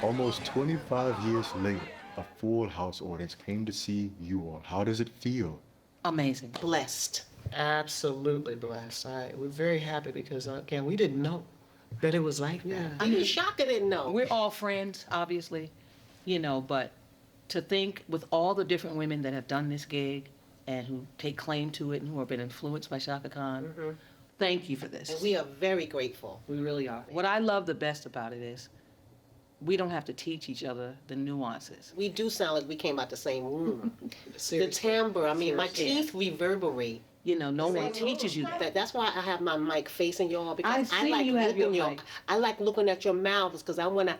Almost 25 years later, a full house audience came to see you all. How does it feel? Amazing. Blessed. Absolutely blessed. We're very happy because, again, we didn't know that it was like that. I mean, Shaka didn't know. We're all friends, obviously, but to think with all the different women that have done this gig and who take claim to it and who have been influenced by Shaka Khan, thank you for this. And we are very grateful. We really are. What I love the best about it is we don't have to teach each other the nuances. We do sound like we came out the same room. The Seriously. timbre, I mean, my Seriously. teeth reverberate. No one teaches you that. That's why I have my mic facing y'all, because I see like you have your looking mic. I like looking at your mouths because I want to.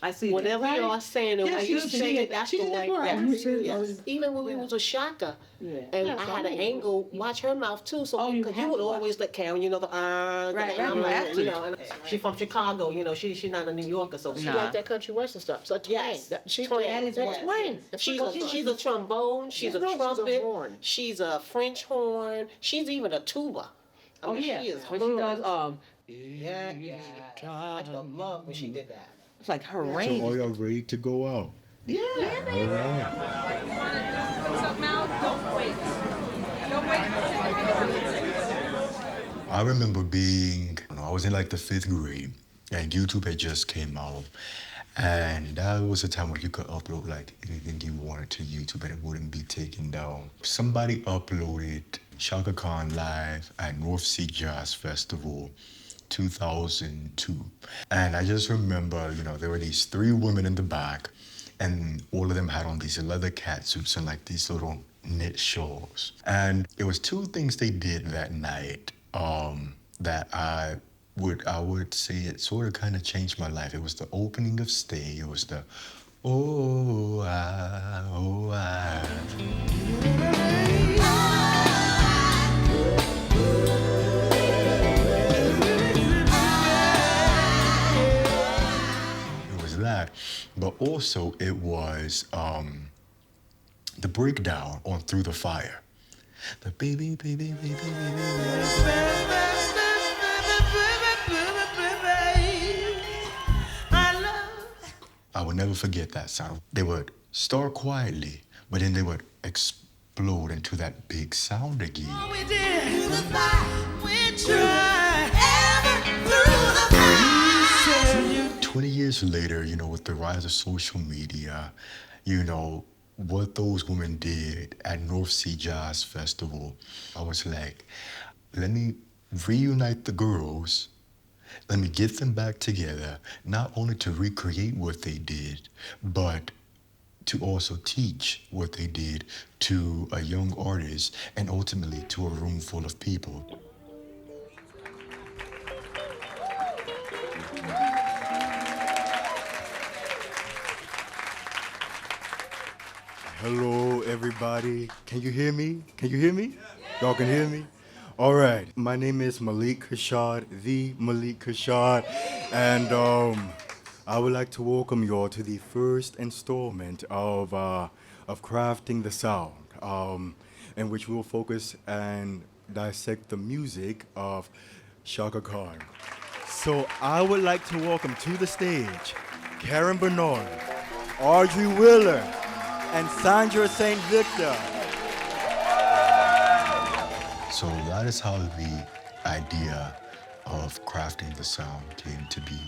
I see Whatever that. y'all saying, Yes, I you used to see say it. it. That's She the did that way. right. Yes. You see it. Yes. Even when we was with Shaka, and Yeah. I had an angle. Watch her mouth too. So Oh, you because have you would to watch. always let Karen, the Right, and I'm right, like, right. and she from Chicago. She's not a New Yorker, so She she like that country western stuff. So Yes. She Twang. that is Yes. twang. She's a trombone. She's a No, she's a trumpet. horn. She's a French horn. She's even a tuba. I mean, yeah. she is. When she does, Yeah. I just love when she did that. it's like her So range. are y'all ready to go out? Yeah. All right. I remember I was in like the 5th grade, and YouTube had just came out. And that was a time where you could upload like anything you wanted to YouTube and it wouldn't be taken down. Somebody uploaded Chaka Khan live at North Sea Jazz Festival 2002. And I just remember, there were these 3 women in the back, and all of them had on these leather catsuits and like these little knit shawls. And it was 2 things they did that night that I would say it sort of kind of changed my life. It was the opening of Stay. It was the oh I. It was that, but also it was the breakdown on Through the Fire. The baby, baby, baby, baby. I will never forget that sound. They would start quietly, but then they would explode into that big sound again. 20 years later, with the rise of social media, what those women did at North Sea Jazz Festival, I was like, let me reunite the girls. Let me get them back together, not only to recreate what they did, but to also teach what they did to a young artist and ultimately to a room full of people. Hello, everybody. Can you hear me? Can you hear me? Y'all can hear me? All right. My name is Milik Kashad, the Milik Kashad, and I would like to welcome you all to the first installment of Crafting the Sound, in which we will focus and dissect the music of Shaka Khan. So I would like to welcome to the stage Karen Bernod, Audrey Wheeler, and Sandra St. So that is how the idea of crafting the sound came to be.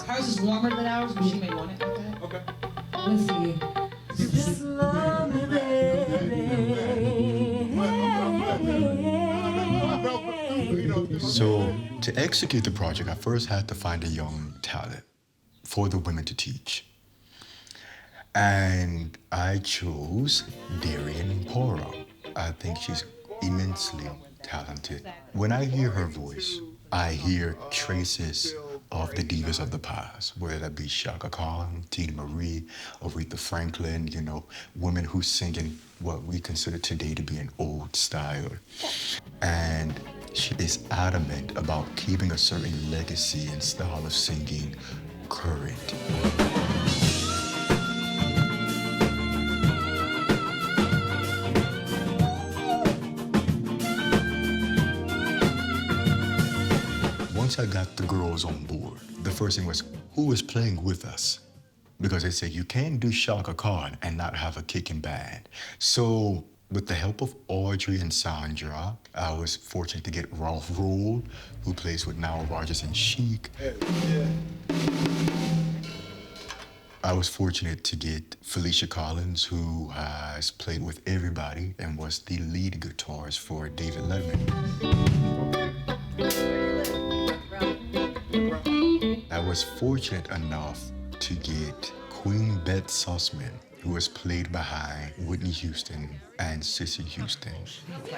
Hers is warmer than ours, but she may want it. Okay. Let's see. So to execute the project, I first had to find a young talent for the women to teach. And I chose Darian Parham. I think she's immensely talented. When I hear her voice, I hear traces of the divas of the past, whether that be Shaka Khan, Tina Marie, Aretha Franklin, women who sing in what we consider today to be an old style. And She is adamant about keeping a certain legacy and style of singing current. Once I got the girls on board, the first thing was, who was playing with us? Because they said, you can't do Chaka Khan and not have a kicking band. So with the help of Audrey and Sandra, I was fortunate to get Ralph Rule, who plays with Nile Rodgers and Chic. I was fortunate to get Felicia Collins, who has played with everybody and was the lead guitarist for David Letterman. I was fortunate enough to get Queen Bette Sussman, who has played behind Whitney Houston and Cissy Houston.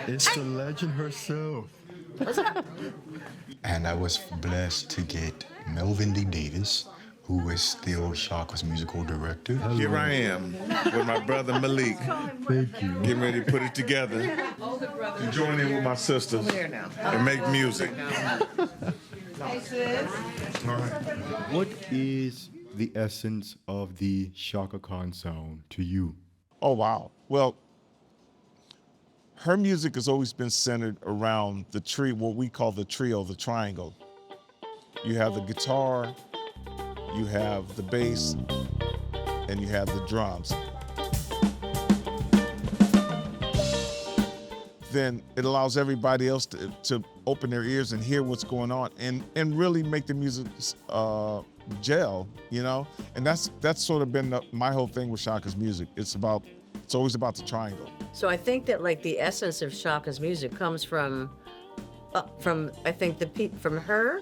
It's the legend herself. And I was blessed to get Melvin D. Davis, who is still Shaka's musical director. Here I am with my brother Milik. Thank you. Getting ready to put it together. To join in with my sisters and make music. Hey, sis. All right. What is the essence of the Chaka Khan sound to you? Oh, wow. Well, her music has always been centered around the tree, what we call the trio, the triangle. You have the guitar, you have the bass, and you have the drums. Then it allows everybody else to open their ears and hear what's going on and really make the music gel, you know? And that's sort of been my whole thing with Shaka's music. It's always about the triangle. So I think that like the essence of Shaka's music comes from I think from her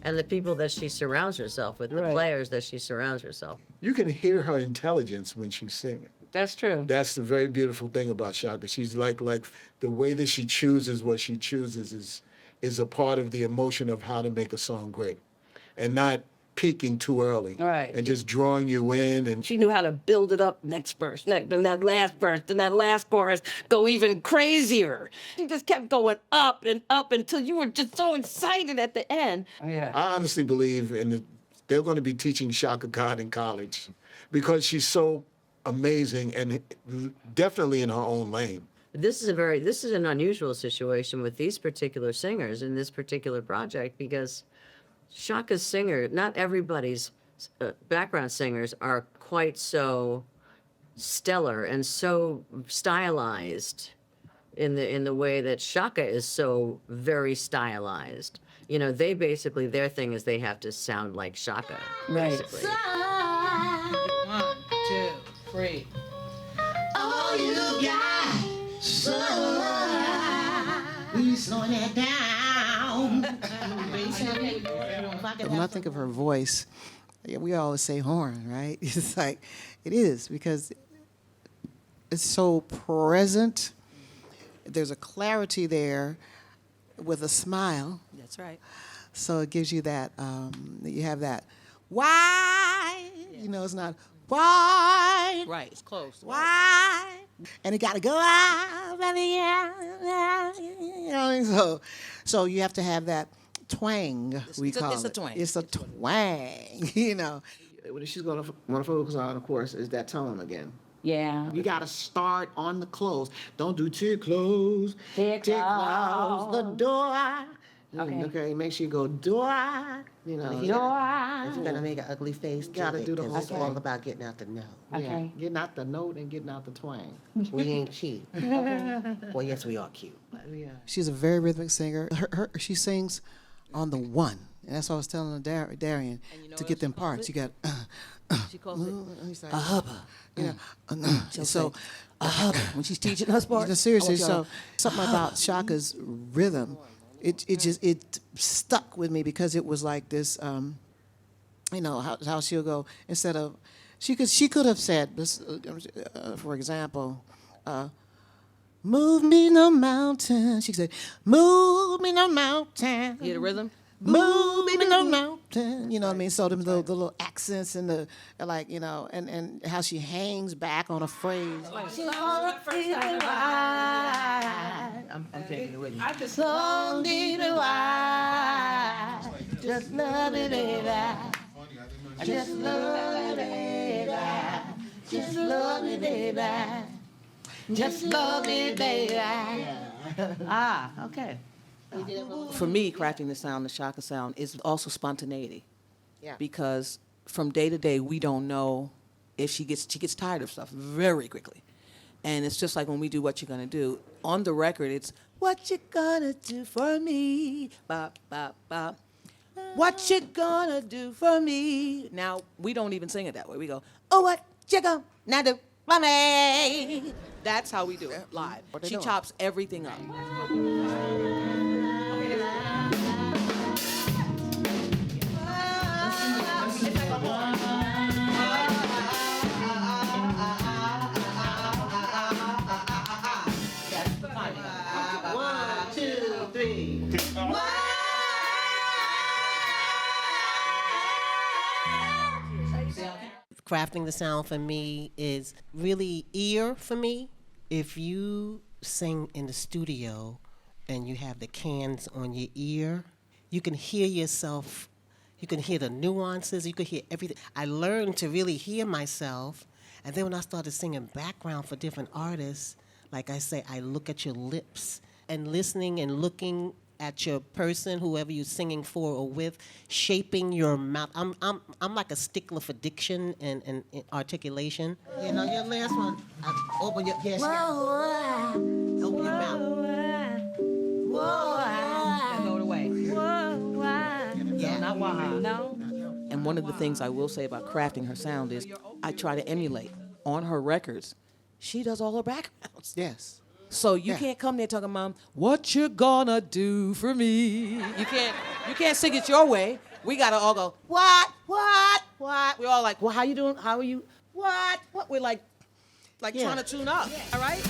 and the people that she surrounds herself with, the players that she surrounds herself. You can hear her intelligence when she's singing. That's true. That's the very beautiful thing about Shaka. She's like the way that she chooses what she chooses is a part of the emotion of how to make a song great, and not peaking too early. Right. And just drawing you in. And She knew how to build it up next verse, then that last verse, then that last chorus, go even crazier. She just kept going up and up until you were just so excited at the end. I honestly believe they're going to be teaching Chaka Khan in college because she's so amazing and definitely in her own lane. This is an unusual situation with these particular singers in this particular project because Shaka's singer, not everybody's background singers are quite so stellar and so stylized in the way that Chaka is so very stylized. You know, their thing is they have to sound like Chaka, basically. 1, 2, 3. All you got, so we slow that down. When I think of her voice, we always say horn, right? It's like, it is, because it's so present. There's a clarity there with a smile. That's right. So it gives you that, you have that, why? You know, it's not, why? Right, it's close. Why? And it got to go out, you know, so you have to have that twang, we call it. It's a twang. It's a twang, you know. What she's going to want to focus on, of course, is that tone again. Yeah. You got to start on the close. Don't do too close. Tick Close the door. Okay. Okay, make sure you go door. You know, Door. If you're gonna make an ugly face, Gotta do the whole it's all thing. about getting out the note. Okay. getting out the note and getting out the twang. We ain't cute. Well, yes, we are cute. She's a very rhythmic singer. She sings on the one. And that's what I was telling Darian, to get them parts. You got, She calls it he's like, A hubba. you know, so, A hubba. When she's teaching us part. no, seriously, I want so something about Shaka's rhythm, it stuck with me because it was like this, you know, how she'll go, instead of, she could have said this, for example, move me no mountain. She could say, move me no mountain. You hear the rhythm? moving on mountain. You know what I mean? So the little accents and the like, you know, and how she hangs back on a phrase. I'm taking it with me. Just love it, just love it, just love it, just love it, just love it, baby. Ah, okay. For me, crafting the sound, the Shaka sound, is also spontaneity. Yeah. Because from day to day, we don't know if she gets tired of stuff very quickly. And it's just like when we do What You Gonna Do. On the record, it's, what you gonna do for me? Bop, bop, bop. What you gonna do for me? Now, we don't even sing it that way. We go, oh, what you gonna do for me? That's how we do it live. She chops everything up. Crafting the sound for me is really ear for me. If you sing in the studio and you have the cans on your ear, you can hear yourself, you can hear the nuances, you can hear everything. I learned to really hear myself, and then when I started singing background for different artists, like I say, I look at your lips and listening and looking at your person, whoever you're singing for or with, shaping your mouth. I'm like a stickler for diction and articulation. You know, your last one, open your, yes, open your mouth. Throw it away. Yeah. Not waha. No. And one of the things I will say about crafting her sound is I try to emulate. On her records, she does all her backgrounds. Yes. So you can't come there talking about what you gonna do for me. You can't sing it your way. We gotta all go, what? We're all like, well, how you doing? How are you? What? We're like trying to tune up. All right?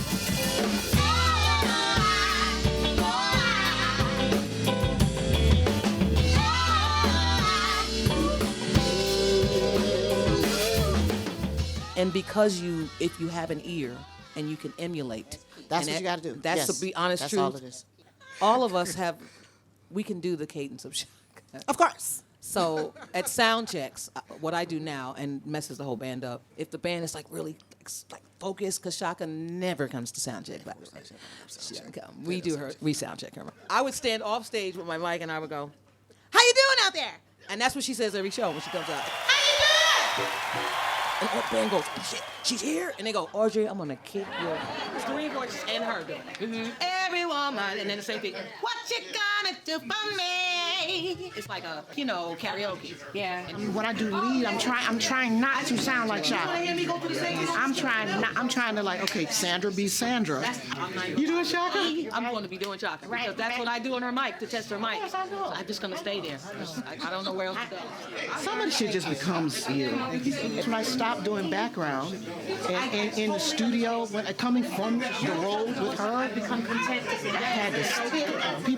And because if you have an ear and you can emulate. That's what you got to do. That's yes. to be honest, That's truth. all it is. All of us we can do the cadence of Shaka. Of course. So at sound checks, what I do now, and messes the whole band up, if the band is like really like focused, because Shaka never comes to sound check. We sound check her. I would stand off stage with my mic and I would go, how you doing out there? And that's what she says every show when she comes out. How you doing? And the band goes, shit, she's here. And they go, Audrey, I'm gonna kick your. It's three voices and her doing it. Mm-hmm. Every woman, and then the same thing. What you gonna do for me? It's like a, karaoke. Yeah. And when I do lead, I'm trying not to sound like You wanna Shaka. hear me go through the same? I'm trying to like, okay, Sandra be Sandra. You doing Shaka? I'm going to be doing Chaka because that's what I do on her mic to test her mic. So I'm just going to stay there. I don't know where else to go. Some of the shit just becomes you. When I stopped doing background and in the studio, when coming from the road with her,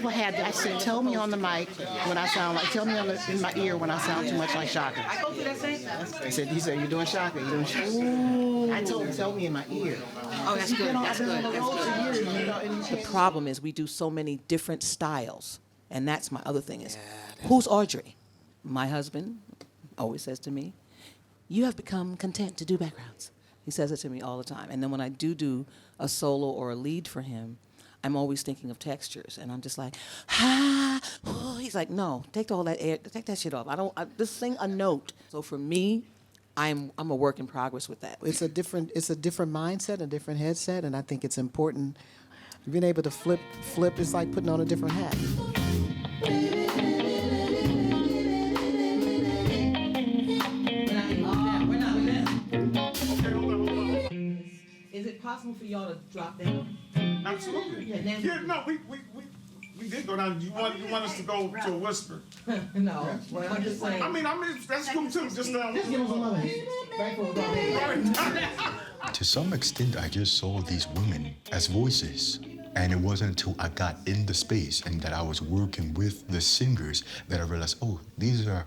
I said, tell me on the mic when I sound like, tell me in my ear when I sound too much like Shaka. I go through that same. He said, you're doing Shaka, you're doing Shaka. Ooh. I told him, tell me in my ear. Oh, that's good. That's good. That's good. The problem is we do so many different styles, and that's my other thing is, who's Audrey? My husband always says to me, you have become content to do backgrounds. He says it to me all the time. And then when I do a solo or a lead for him, I'm always thinking of textures, and I'm just like, oh. He's like, no, take all that air, take that shit off. Just sing a note. So for me, I'm a work in progress with that. It's a different mindset, a different headset, and I think it's important. Being able to flip is like putting on a different hat. Is it possible for y'all to drop down? Absolutely. Yeah, no, we did go down. You want us to go to a whisper? No. Well, I'm just saying. I mean, that's cool too. Just To some extent, I just saw these women as voices. And it wasn't until I got in the space and that I was working with the singers that I realized, oh, these are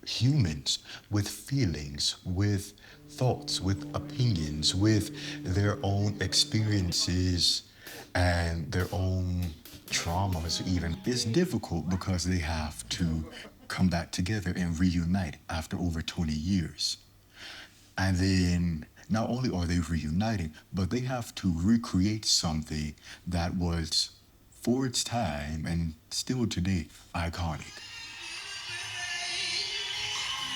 humans with feelings, with thoughts, with opinions, with their own experiences and their own traumas even. It's difficult because they have to come back together and reunite after over 20 years. And then not only are they reuniting, but they have to recreate something that was, for its time and still today, iconic.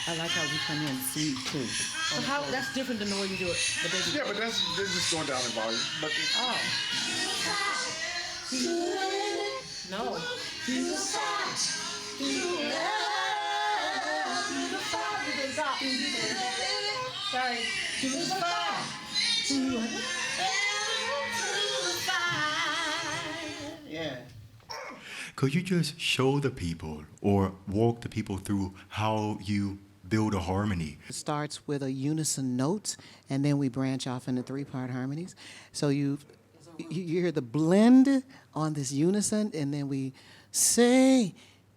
I like how we come in sweet too. So how, that's different than the way you do it. The baby. Yeah, but they're just going down in volume. But Oh. No. Sorry. Yeah. Could you just show the people or walk the people through how you build a harmony? It starts with a unison note, and then we branch off into three-part harmonies. So you hear the blend on this unison, and then we say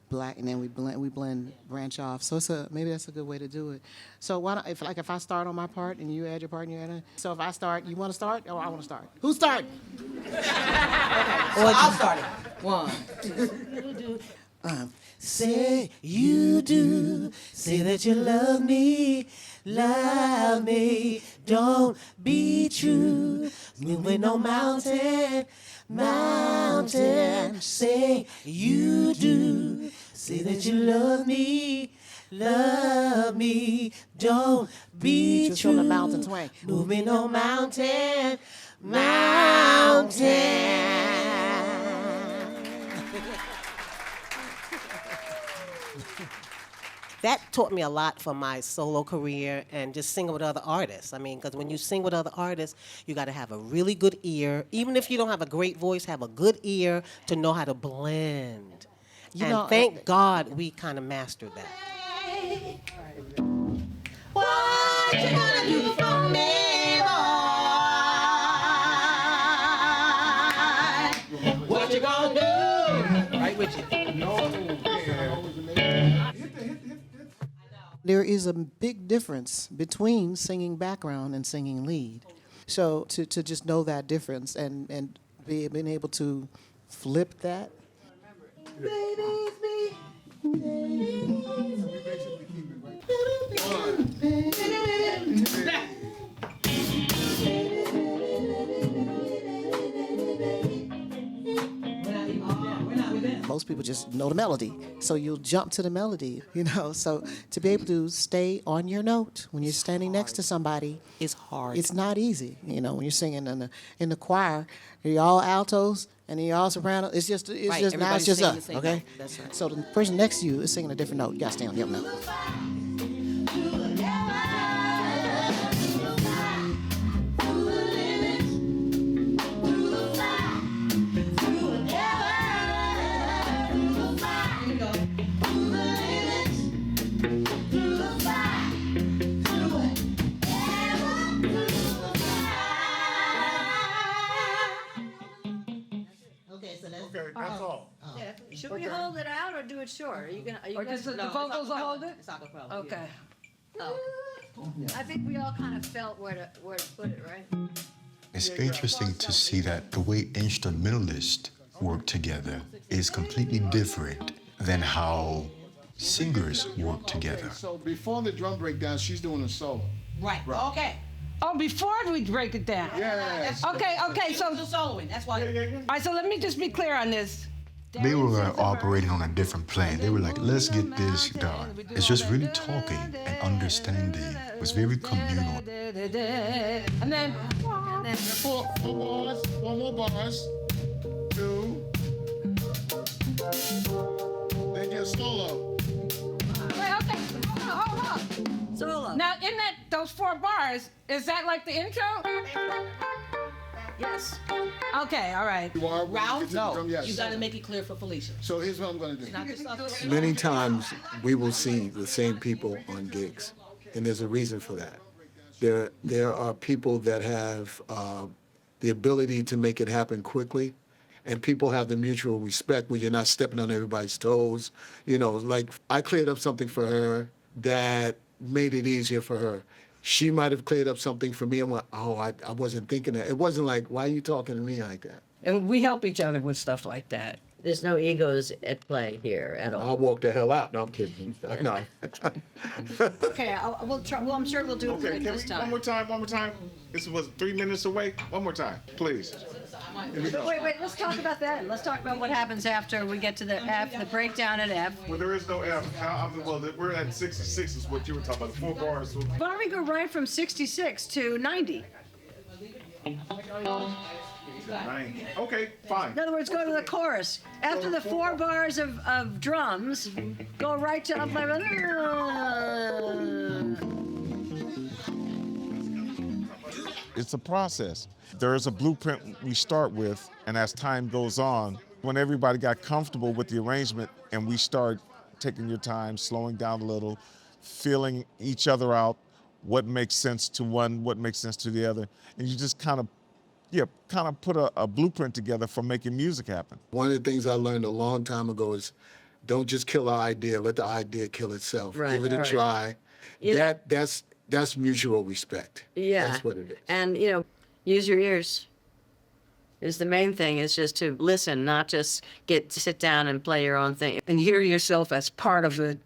black, and then we blend, branch off. So maybe that's a good way to do it. So why not, if I start on my part and you add your part and you add it. So if I start, you want to start or I want to start? Who's starting? I'll start it. One. Say you do, say that you love me, don't be true, moving no mountain, say you do, say that you love me, don't be true, on the mountain twang, moving no mountain. That taught me a lot for my solo career and just singing with other artists. I mean, because when you sing with other artists, you got to have a really good ear. Even if you don't have a great voice, have a good ear to know how to blend. And thank God we kind of mastered that. What you gonna do for me, boy? What you gonna do? Right with you. There is a big difference between singing background and singing lead. So to just know that difference and being able to flip that. Most people just know the melody, so you'll jump to the melody, So to be able to stay on your note when you're standing next to somebody It's hard. it's not easy. When you're singing in the choir, you're all altos and you're all soprano. It's just now everybody's it's just singing us, the same okay? note. That's right. So the person next to you is singing a different note. You gotta stay on your note. that's all. Should we hold it out or do it short? Are you Or guys? just the vocals will hold it? It's acapella. Okay. Oh. I think we all kind of felt where to put it, right? It's interesting to see that the way instrumentalists work together is completely different than how singers work together. So before the drum breakdown, she's doing a solo. Right. Okay. Oh, before we break it down. Yes. Okay, so, Still soloing. That's why. all right, so let me just be clear on this. They were operating on a different plane. They were like, let's get this done. It's just really talking and understanding. It was very communal. And then, Four bars, one more bars, two. Then your solo. wait, okay, hold on. Solo. Now, in those 4 bars, is that like the intro? Yes. Okay, all right. You are Ralph? No. Yes. You gotta make it clear for Felicia. So here's what I'm gonna do. Not just us. Many times we will see the same people on gigs, and there's a reason for that. There are people that have the ability to make it happen quickly. And people have the mutual respect where you're not stepping on everybody's toes. You know, like I cleared up something for her that made it easier for her. She might have cleared up something for me. I'm like, oh, I wasn't thinking that. It wasn't like, why are you talking to me like that? And we help each other with stuff like that. There's no egos at play here at all. I'll walk the hell out. No, I'm kidding. No. Okay, we'll try. Well, I'm sure we'll do it Okay, right can this we, time. one more time? This was 3 minutes away. One more time, please. Wait. Let's talk about that. Let's talk about what happens after we get to the F, the breakdown at F. Well, there is no F. Well, we're at 66 is what you were talking about, the 4 bars. Why don't we go right from 66 to 90? Okay, fine. In other words, go to the chorus. After the 4 bars of drums, go right to up level. It's a process. There is a blueprint we start with, and as time goes on, when everybody got comfortable with the arrangement and we start taking your time, slowing down a little, feeling each other out, what makes sense to one, what makes sense to the other, and you just kind of put a blueprint together for making music happen. One of the things I learned a long time ago is don't just kill an idea, let the idea kill itself. Right, Give it a right. try. You That's mutual respect. Yeah. That's what it is. And, use your ears. Is the main thing, is just to listen, not just sit down and play your own thing. And hear yourself as part of an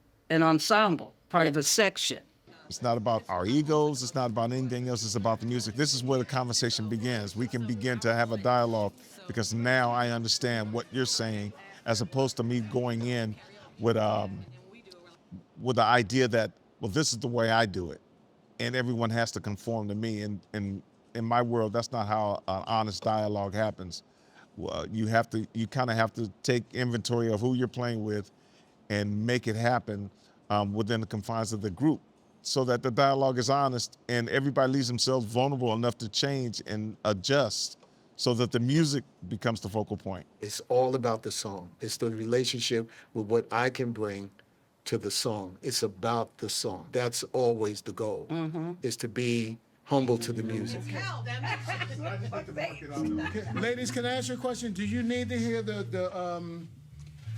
ensemble, part of a section. It's not about our egos, it's not about anything else, it's about the music. This is where the conversation begins. We can begin to have a dialogue because now I understand what you're saying as opposed to me going in with the idea that, well, this is the way I do it. And everyone has to conform to me. And in my world, that's not how an honest dialogue happens. Well, you kind of have to take inventory of who you're playing with and make it happen within the confines of the group so that the dialogue is honest and everybody leaves themselves vulnerable enough to change and adjust so that the music becomes the focal point. It's all about the song. It's the relationship with what I can bring to the song. It's about the song. That's always the goal, is to be humble to the music. Ladies, can I ask you a question? Do you need to hear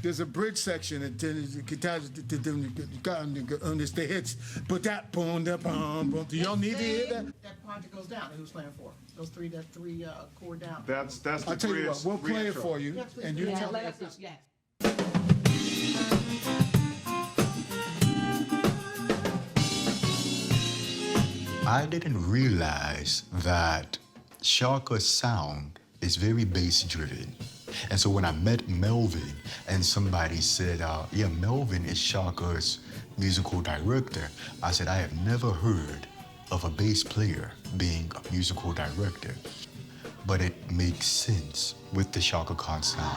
there's a bridge section that the hits, but that boom, do y'all need to hear that? That part that goes down, who's playing for? Those three chord down. That's the I'll tell you what, we'll play it for you, and you tell me if it's... I didn't realize that Shaka's sound is very bass driven. And so when I met Melvin and somebody said, yeah, Melvin is Shaka's musical director, I said, I have never heard of a bass player being a musical director. But it makes sense with the Chaka Khan sound.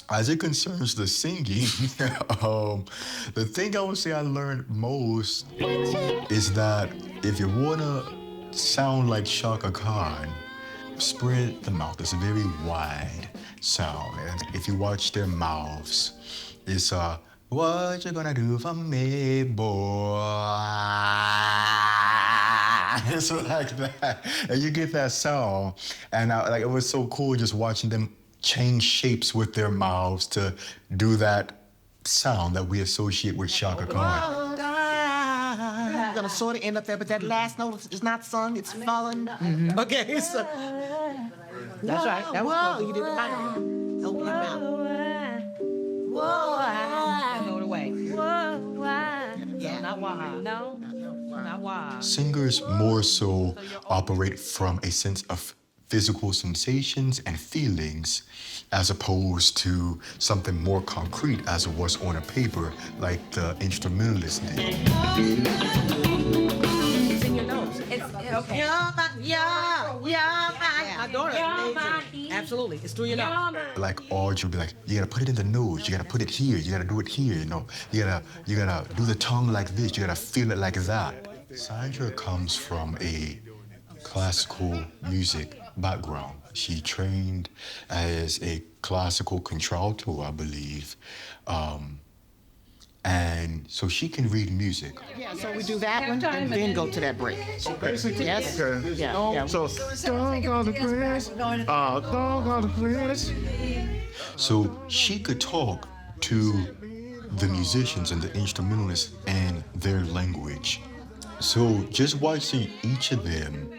As it concerns the singing, the thing I would say I learned most is that if you want to sound like Shaka Khan, spread the mouth. It's a very wide sound. And if you watch their mouths, it's what you gonna do for me, boy? It's like that. And you get that sound. And it was so cool just watching them change shapes with their mouths to do that sound that we associate with Shaka Khan. I'm gonna sort of end up there, but that last note is not sung, it's falling. Okay, so. That's right. That was cool. You did it right. Open your mouth. Throw it away. Yeah. Not wah. No. Not wah. Singers more so operate from a sense of physical sensations and feelings as opposed to something more concrete as it was on a paper like the instrumentalist did. It's in your nose. Okay. My daughter. Absolutely. It's through your nose. Like Audrey would be like, you gotta put it in the nose, you gotta put it here, you gotta do it here, you know. You gotta do the tongue like this, you gotta feel it like that. Sandra comes from a classical music background. She trained as a classical contralto, I believe. And so she can read music. Yeah, so we do that one and then go to that break. Basically, Yes. okay. Yeah. So, don't go to Chris. Don't go to Chris. So she could talk to the musicians and the instrumentalists in their language. So just watching each of them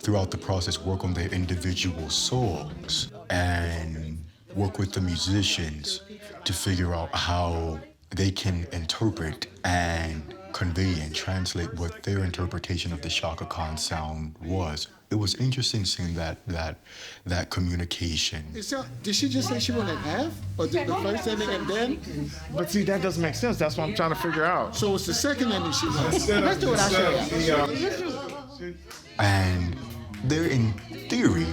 throughout the process work on their individual songs and work with the musicians to figure out how they can interpret and convey and translate what their interpretation of the Shaka Khan sound was. It was interesting seeing that communication. Did she just say she wanted half? Or did the first ending and then? But see, that doesn't make sense. That's what I'm trying to figure out. So it's the second ending she wants. Let's do it. I'll show you. And they're in theory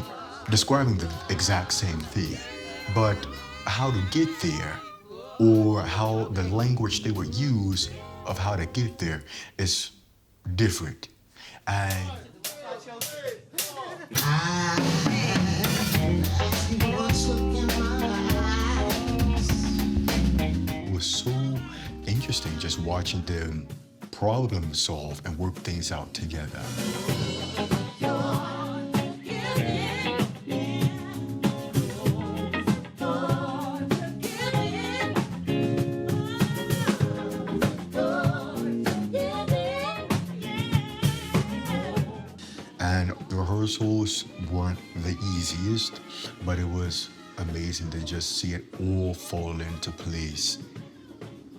describing the exact same thing, but how to get there or how the language they would use of how to get there is different. And it was so interesting just watching them problem solve and work things out together. And the rehearsals weren't the easiest, but it was amazing to just see it all fall into place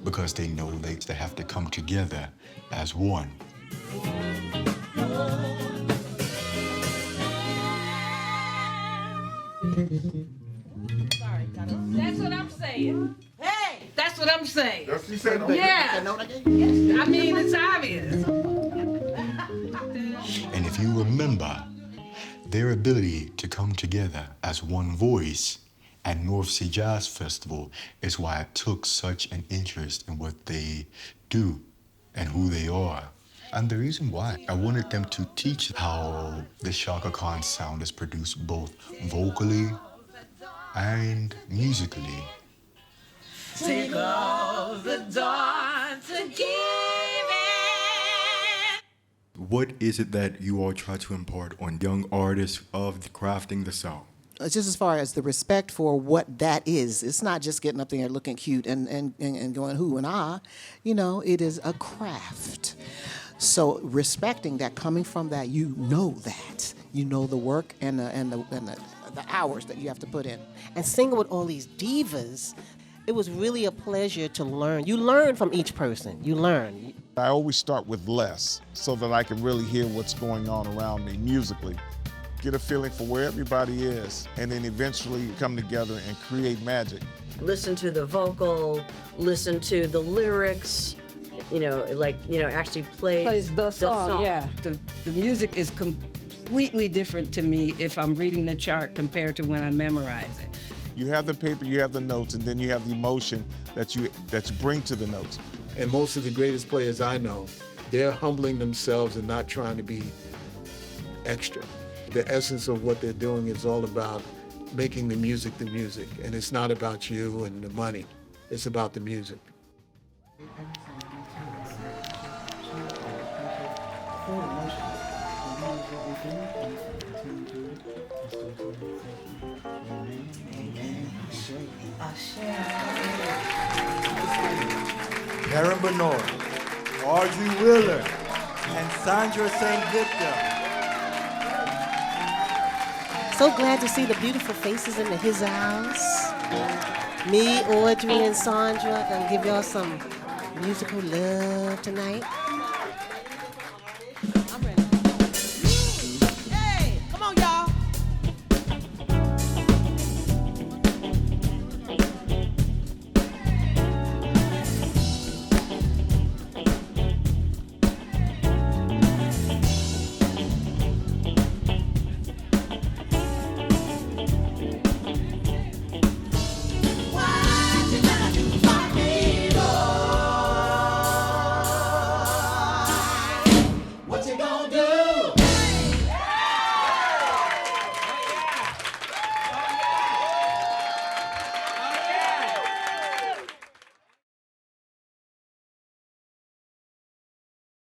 because they know they have to come together as one. That's what I'm saying. Hey, that's what I'm saying. She said Yeah. I mean, it's obvious. And if you remember, their ability to come together as one voice at North Sea Jazz Festival is why I took such an interest in what they do and who they are. And the reason why I wanted them to teach how the Shaka Khan sound is produced both vocally and musically. Take all the dawn to give it. What is it that you all try to impart on young artists of crafting the sound? Just as far as the respect for what that is, it's not just getting up there looking cute and going who and ah, it is a craft. So respecting that, coming from that, you know the work and the hours that you have to put in. And singing with all these divas, it was really a pleasure to learn. You learn from each person. You learn. I always start with less so that I can really hear what's going on around me musically, get a feeling for where everybody is, and then eventually come together and create magic. Listen to the vocal, listen to the lyrics, actually play Plays the song, yeah. The music is completely different to me if I'm reading the chart compared to when I memorize it. You have the paper, you have the notes, and then you have the emotion that you bring to the notes. And most of the greatest players I know, they're humbling themselves and not trying to be extra. The essence of what they're doing is all about making the music, and it's not about you and the money. It's about the music. Karen Bernod, Audrey Wheeler, and Sandra St. So glad to see the beautiful faces in his house. Me, Audrey, and Sandra gonna give y'all some musical love tonight.